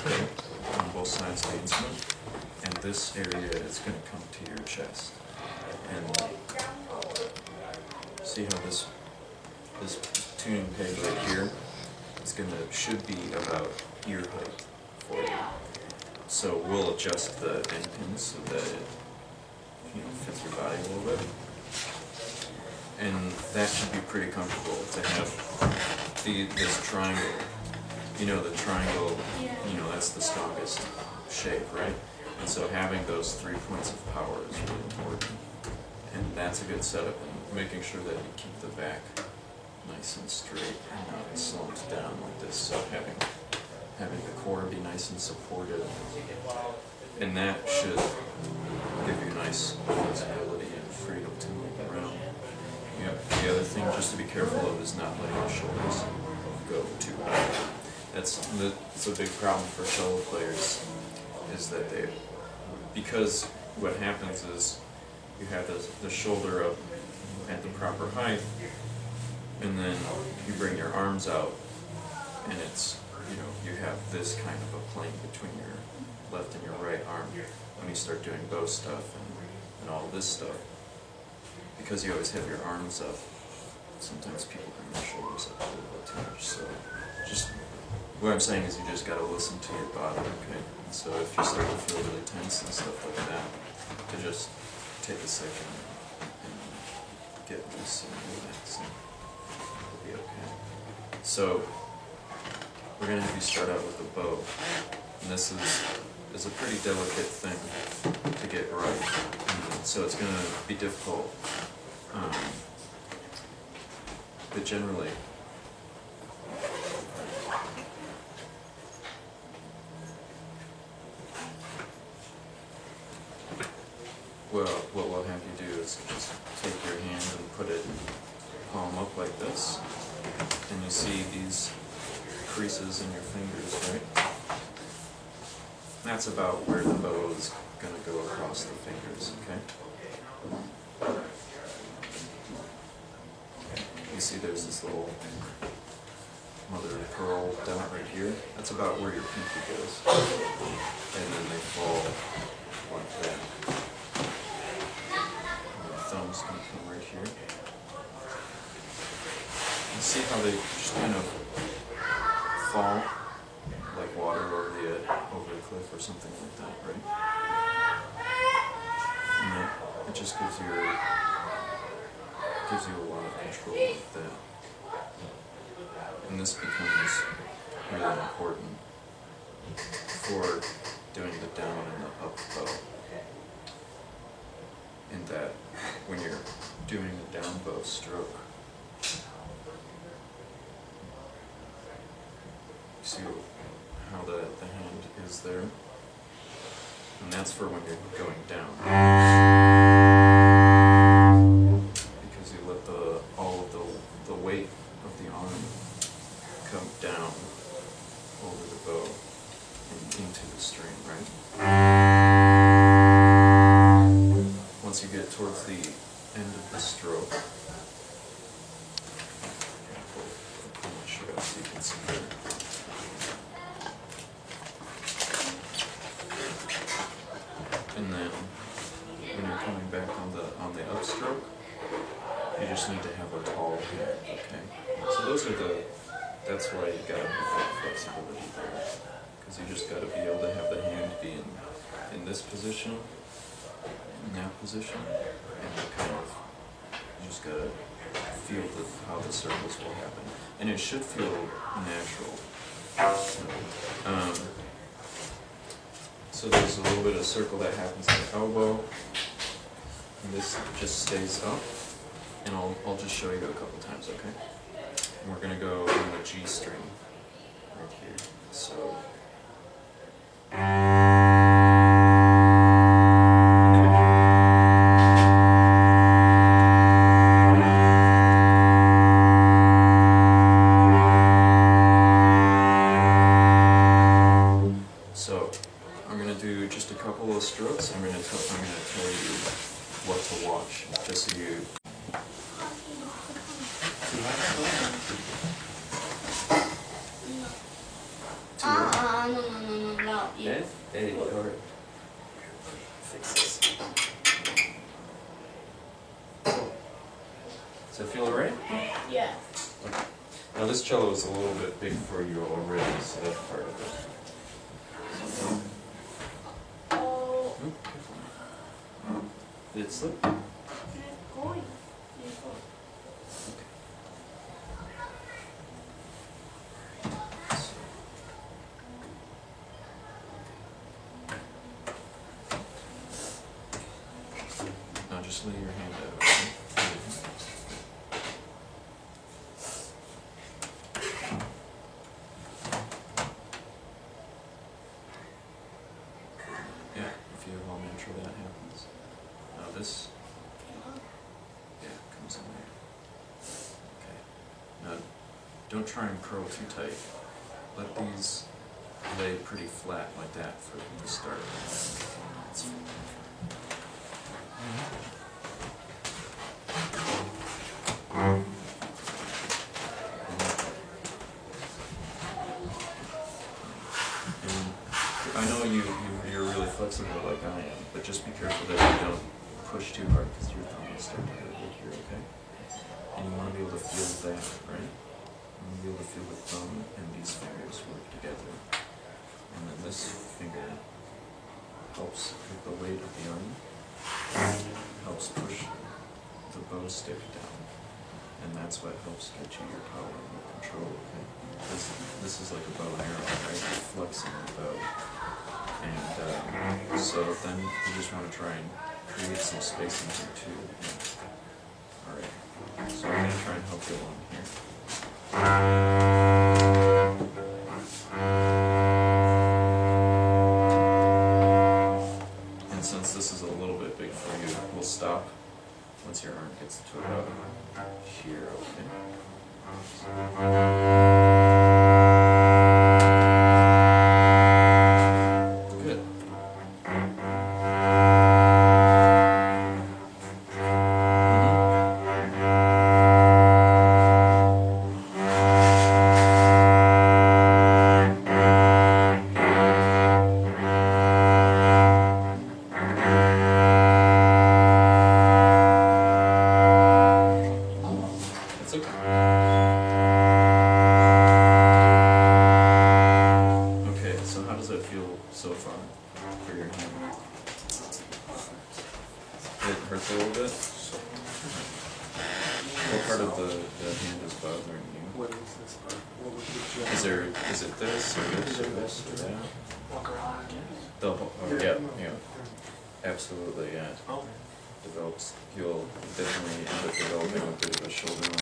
okay, on both sides of the instrument, and this area is going to come to your chest. And see how this tuning peg right here is should be about ear height for you. So we'll adjust the end pins so that it fits your body a little bit. And that should be pretty comfortable to have this triangle. The triangle, that's the strongest shape, right? And so having those 3 points of power is really important. And that's a good setup, and making sure that you keep the back nice and straight and not slumped down like this. So having the core be nice and supportive, and that should give you nice flexibility and freedom to move around. The other thing just to be careful of is not letting your shoulders go too high. That's a big problem for cello players, is that because what happens is you have the shoulder up at the proper height, and then you bring your arms out, and it's, you have this kind of a plane between your left and your right arm when you start doing bow stuff and all this stuff. Because you always have your arms up, sometimes people bring their shoulders up a little bit too much. So just what I'm saying is you just got to listen to your body, okay? And so if you start to feel really tense and stuff like that, to just take a second and get loose and relax, and it'll be okay. So we're going to have you start out with the bow, and this is a pretty delicate thing to get right, and so it's going to be difficult, but generally well, what we'll have you do is just take your hand and put it palm up like this, and you see these creases in your fingers, right? That's about where the bow is going to go across the fingers, okay? You see there's this little mother of pearl dot right here. That's about where your pinky goes. And then they fall like that. And your thumb's going to come right here. You see how they just kind of fall like water over the cliff or something like that, right? And it just gives you a lot of control like that. And this becomes really important for doing the down and the up bow. In that when you're doing the down bow stroke, you see how the hand is there? And that's for when you're going down. Because you let all of the weight of the arm come down over the bow and into the string, right? Once you get towards the end of the stroke, I'll show you so you can see better. And then when you're coming back on the upstroke, you just need to have a tall hand, okay? So that's why you gotta have that flexibility there. Because you just gotta be able to have the hand be in this position, in that position, and you just gotta feel how the circles will happen. And it should feel natural. So there's a little bit of circle that happens at the elbow, and this just stays up, and I'll just show you a couple times, okay? And we're going to go on the G string right here. So I'm going to do just a couple of strokes. I'm going to tell you what to watch, just so you. No. Yeah. Hey, alright. Fix this. Does that feel alright? Yeah. Okay. Now this cello is a little bit big for you already, so that's part of it. Oh. Oop, careful. Did it slip? It's going. It's going. Okay. Now just lay your hand out, okay? Yeah, if you have all natural, that happens. Now this, yeah, comes in there. Okay. Now, don't try and curl too tight. Let these lay pretty flat like that for the start. That's fine. And I know you're really flexible like I am, but just be careful that you don't push too hard because your thumb will start to hurt right here, okay? And you want to be able to feel that, right? You want to be able to feel the thumb and these fingers work together. And then this finger helps with the weight of the arm, helps push the bow stick down. And that's what helps get you your power and your control, okay? This is like a bow and arrow, right? You're flexing the bow. And so then you just want to try and create some spacing here too. Yeah. Alright, so I'm going to try and help you along here. And since this is a little bit big for you, we'll stop once your arm gets to about here, okay? Good. That's okay. Okay, so how does that feel so far for your hand? It hurts a little bit? What part of the hand is bothering you? What is this part? What would you Is it this or this or this or that? walk around again? The whole, oh, yeah, absolutely, yeah. Oh. Develops, you'll definitely end up developing a bit of a shoulder